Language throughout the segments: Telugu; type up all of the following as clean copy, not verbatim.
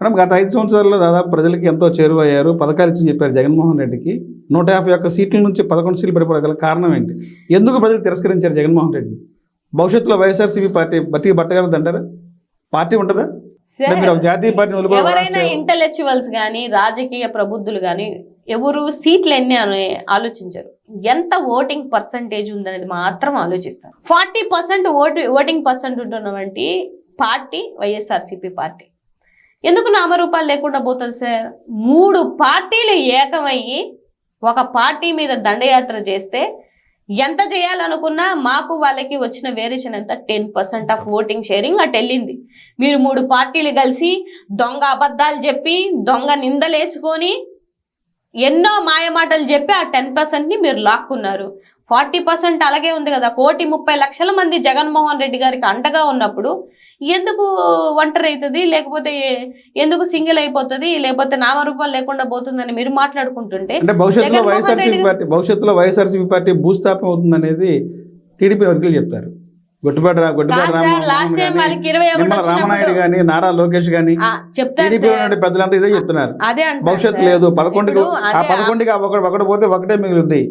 మేడం గత 5 సంవత్సరాల్లో దాదాపు ప్రజలకి ఎంతో చేరువయ్యారు, పథకాలు ఇచ్చి చెప్పారు జగన్మోహన్ రెడ్డికి. 151 సీట్ల నుంచి 11 సీట్లు పడిపోగల కారణం ఏంటి? ఎందుకు ప్రజలు తిరస్కరించారు జగన్మోహన్ రెడ్డిని? భవిష్యత్తులో వైఎస్ఆర్సీపీ పార్టీ బతికి బట్టగలదు అంటారా? పార్టీ ఉంటుందా? జాతీయ పార్టీ ఎవరైనా ఇంటలెక్చువల్స్ కానీ రాజకీయ ప్రబుద్ధులు కానీ ఎవరు సీట్లు ఎన్ని అని ఆలోచించరు, ఎంత ఓటింగ్ పర్సంటేజ్ ఉందనేది మాత్రం ఆలోచిస్తారు. 40% ఓటింగ్ పర్సెంట్ ఉన్నటువంటి పార్టీ వైఎస్ఆర్సీపీ పార్టీ. ఎందుకు నామరూపాలు లేకుండా పోతుంది సార్? 3 పార్టీలు ఏకమయ్యి ఒక పార్టీ మీద దండయాత్ర చేస్తే ఎంత చేయాలనుకున్నా మాకు వాళ్ళకి వచ్చిన వేరియేషన్ ఎంత? 10% ఆఫ్ ఓటింగ్ షేరింగ్ అటు వెళ్ళింది. మీరు 3 పార్టీలు కలిసి దొంగ అబద్ధాలు చెప్పి దొంగ నిందలేసుకొని ఎన్నో మాయమాటలు చెప్పి ఆ 10%ని మీరు లాక్కున్నారు. 40% అలాగే ఉంది కదా. 1,30,00,000 మంది జగన్మోహన్ రెడ్డి గారికి అండగా ఉన్నప్పుడు ఎందుకు ఒంటరి అవుతుంది, లేకపోతే ఎందుకు సింగిల్ అయిపోతుంది, లేకపోతే నామరూపాలు లేకుండా పోతుందని మీరు మాట్లాడుకుంటుంటే భవిష్యత్తులో వైఎస్ఆర్సీపీ పార్టీ భూస్థాపన అవుతుంది అనేది టీడీపీ వర్గాలు చెప్తారు. రామనాయుడు గానీ నారా లోకేష్ గానీ పెద్దలంతా ఇదే చెప్తున్నారు. భవిష్యత్తు లేదు, 11కి ఒకటి పోతే ఒకటే మిగులుద్ది.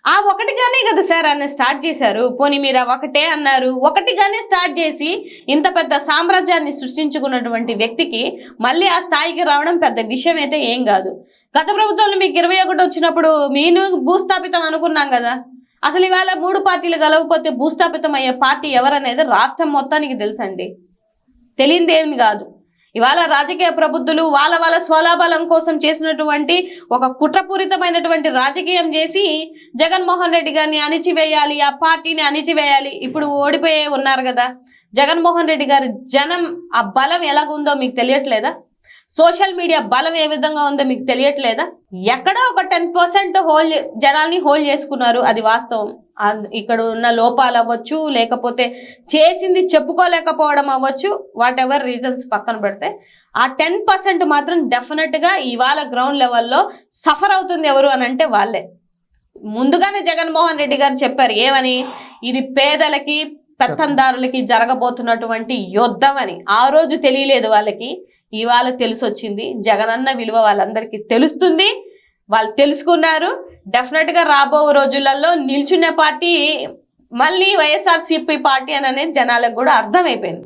ఆ ఒకటిగానే కదా సార్ అన్న స్టార్ట్ చేశారు. పోనీ మీరు ఒకటే అన్నారు, ఒకటిగానే స్టార్ట్ చేసి ఇంత పెద్ద సామ్రాజ్యాన్ని సృష్టించుకున్నటువంటి వ్యక్తికి మళ్ళీ ఆ స్థాయికి రావడం పెద్ద విషయం అయితే ఏం కాదు. గత ప్రభుత్వంలో మీకు 21 వచ్చినప్పుడు మీరు భూస్థాపితం అనుకున్నాం కదా. అసలు ఇవాళ 3 పార్టీలు కలవకపోతే భూస్థాపితం అయ్యే పార్టీ ఎవరనేది రాష్ట్రం మొత్తానికి తెలుసండి, తెలియదేమి కాదు. ఇవాళ రాజకీయ ప్రబుద్ధులు వాళ్ళ స్వలాభాలం కోసం చేసినటువంటి ఒక కుట్రపూరితమైనటువంటి రాజకీయం చేసి జగన్మోహన్ రెడ్డి గారిని అణిచివేయాలి, ఆ పార్టీని అణిచివేయాలి. ఇప్పుడు ఓడిపోయే ఉన్నారు కదా జగన్మోహన్ రెడ్డి గారి జనం, ఆ బలం ఎలాగుందో మీకు తెలియట్లేదా? సోషల్ మీడియా బలం ఏ విధంగా ఉందో మీకు తెలియట్లేదా? ఎక్కడో ఒక 10% జనాల్ని హోల్డ్ చేసుకున్నారు, అది వాస్తవం. ఇక్కడ ఉన్న లోపాలు అవ్వచ్చు, లేకపోతే చేసింది చెప్పుకోలేకపోవడం అవ్వచ్చు, వాట్ ఎవర్ రీజన్స్ పక్కన పెడితే ఆ 10% మాత్రం డెఫినెట్గా ఇవాళ గ్రౌండ్ లెవెల్లో సఫర్ అవుతుంది ఎవరు అని అంటే వాళ్ళే. ముందుగానే జగన్మోహన్ రెడ్డి గారు చెప్పారు ఏమని, ఇది పేదలకి పెత్తందారులకి జరగబోతున్నటువంటి యుద్ధం అని. ఆ రోజు తెలియలేదు వాళ్ళకి, ఇవాళ తెలిసొచ్చింది. జగనన్న విలువ వాళ్ళందరికీ తెలుస్తుంది, వాళ్ళు తెలుసుకున్నారు. డెఫినెట్గా రాబో రోజులలో నిల్చున్న పార్టీ మళ్ళీ వైఎస్ఆర్సీపీ పార్టీ అని అనేది జనాలకు కూడా అర్థమైపోయింది.